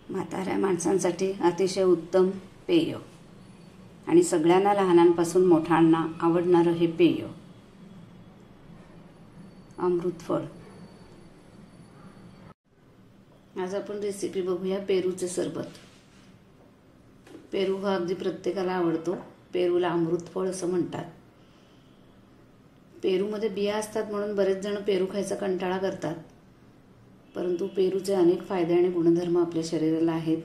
म्हाताऱ्या माणसांसाठी अतिशय उत्तम पेय आणि सगळ्यांना लहानांपासून मोठ्यांना आवडणारं हे पेय अमृतफळ। आज आपण रेसिपी बघूया पेरूचे सरबत। पेरू हा अगदी प्रत्येकाला आवडतो। पेरूला अमृतफळ असं म्हणतात। पेरूमध्ये बिया असतात म्हणून बरेच जण पेरू खायचा कंटाळा करतात, परंतु पेरूचे अनेक फायदे आणि गुणधर्म आपल्या शरीराला आहेत।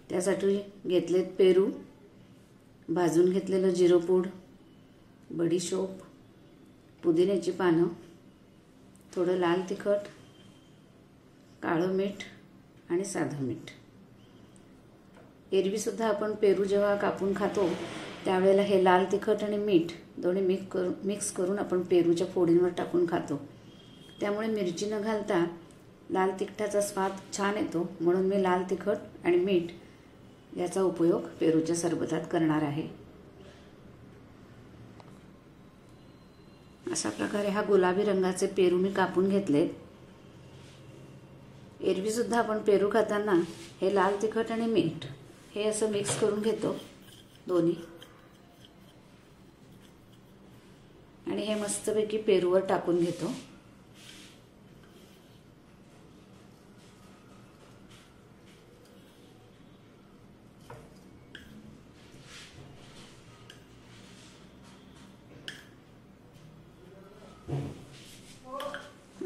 त्यासाठी घेतलेत पेरू, भाजून घेतलेलं जिरपूड, बडीशोप, पुदिन्याची पानं, थोडं लाल तिखट, काळं मीठ आणि साधं मीठ। एरवी सुद्धा आपण पेरू जेव्हा कापून खातो त्यावेळेला हे लाल तिखट आणि मीठ दोन्ही मिक्स करून आपण पेरूच्या फोडींवर टाकून खातो। त्यामुळे मिरची न घालता लाल तिखटाचा स्वाद छान येतो, म्हणून मी लाल तिखट आणि मीठ याचा उपयोग पेरूच्या सरबतात करणार आहे। अशा प्रकारे हा गुलाबी रंगाचे पेरू मी कापून घेतलेत। एरवी सुद्धा आपण पेरू खाताना हे लाल तिखट आणि मीठ हे असं मिक्स करून घेतो दोन्ही, आणि हे मस्तपैकी पेरूवर टाकून घेतो।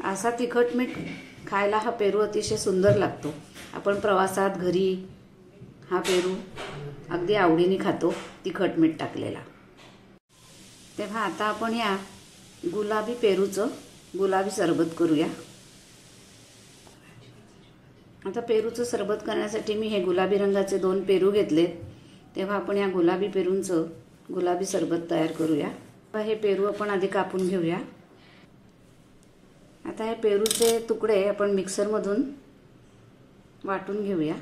असा तिखट मीठ खायला हा पेरू अतिशय सुंदर लागतो। आपण प्रवासात घरी हा पेरू अगदी आवडीने खातो तिखट मीठ टाकलेला। तेव्हा आता आपण या गुलाबी पेरूचं गुलाबी सरबत करूया। आता पेरूचं सरबत करण्यासाठी मी हे गुलाबी रंगाचे 2 पेरू घेतलेत। तेव्हा आपण या गुलाबी पेरूंचं गुलाबी सरबत तयार करूया। हे पेरू आपण आधी कापून घेऊया। आता हे पेरूचे तुकडे आपण मिक्सरमधून वाटून घेऊया।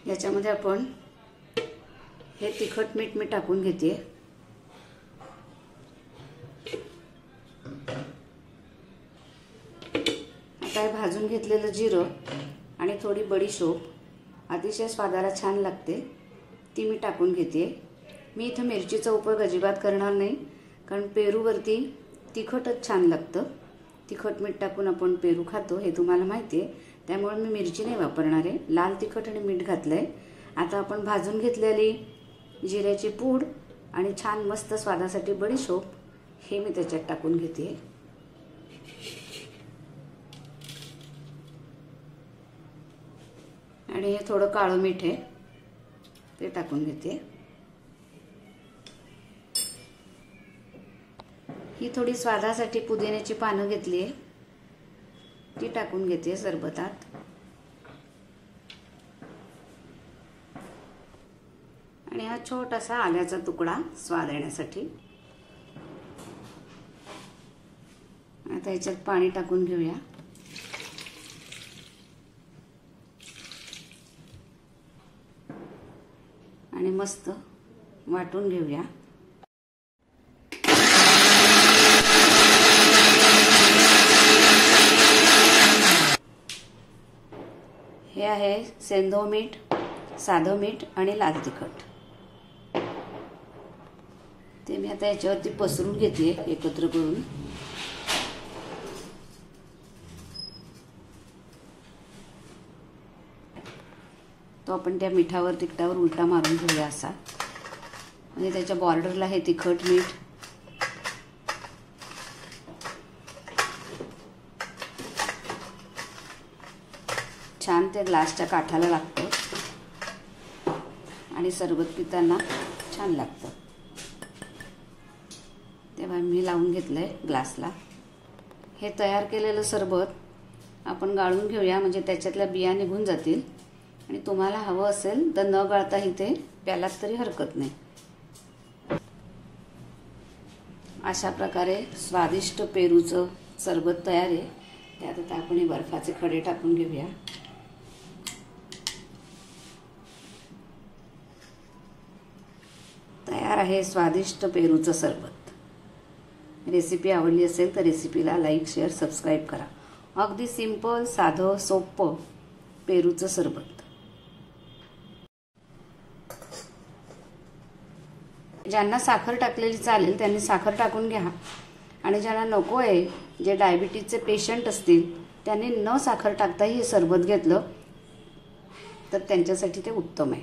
याच्यामध्ये आपण हे तिखट मीठ मी टाकून घेते। आता हे भाजून घेतलेलं जिरं आणि थोडी बडीशोप अतिशय स्वादाला छान लागते, ती मी टाकून घेते। मी इथं मिरचीचा उपयोग अजिबात करणार नाही, कारण पेरूवरती तिखटच छान लागतं। तिखट मीठ टाकून आपण पेरू खातो हे तुम्हाला माहिती आहे, त्यामुळे मी मिरची नाही वापरणार आहे। लाल तिखट आणि मीठ घातलंय। आता आपण भाजून घेतलेली जिऱ्याची पूड आणि छान मस्त स्वादासाठी बडीशोप हे मी त्याच्यात टाकून घेते। आणि हे थोडं काळं मीठ आहे ते टाकून घेते। ही थोडी स्वादासाठी पुदिन्याची पानं घेतली आहे, ती टाकून घेते सरबतात। आणि हा छोटासा आल्याचा तुकडा स्वाद येण्यासाठी। आता याच्यात पाणी टाकून घेऊया। आणि मस्त वाटून घेऊया। हे आहे सेंधव मीठ, साधं मीठ आणि लाल तिखट। ते मी आता याच्यावरती पसरून घेते एकत्र करून। तो आपण त्या मिठावर तिखटावर उलटा मारून घेऊया असा, म्हणजे त्याच्या बॉर्डरला हे तिखट मीठ छान त्या ग्लासच्या काठाला लागतं आणि सरबत पिताना छान लागतं। तेव्हा मी लावून घेतलंय ग्लासला। हे तयार केलेलं सरबत आपण गाळून घेऊया, म्हणजे त्याच्यातल्या बिया निघून जातील। आणि तुम्हाला हवं असेल तर न गाळता इथे प्यालात तरी हरकत नाही। अशा प्रकारे स्वादिष्ट पेरूचं सरबत तयार आहे. त्यात आता आपण हे बर्फाचे खडे टाकून घेऊया. तयार आहे स्वादिष्ट पेरूचं सरबत. रेसिपी आवडली असेल तर रेसिपीला लाईक, शेअर, सबस्क्राईब करा. अगदी सिंपल, साधं, सोपं पेरूचं सरबत. ज्यांना साखर टाकलेली चालेल त्यांनी साखर टाकून घ्या आणि ज्यांना नको आहे, जे डायबिटीजचे पेशंट असतील त्यांनी न साखर टाकताही हे सरबत घेतलं तर त्यांच्यासाठी ते उत्तम आहे.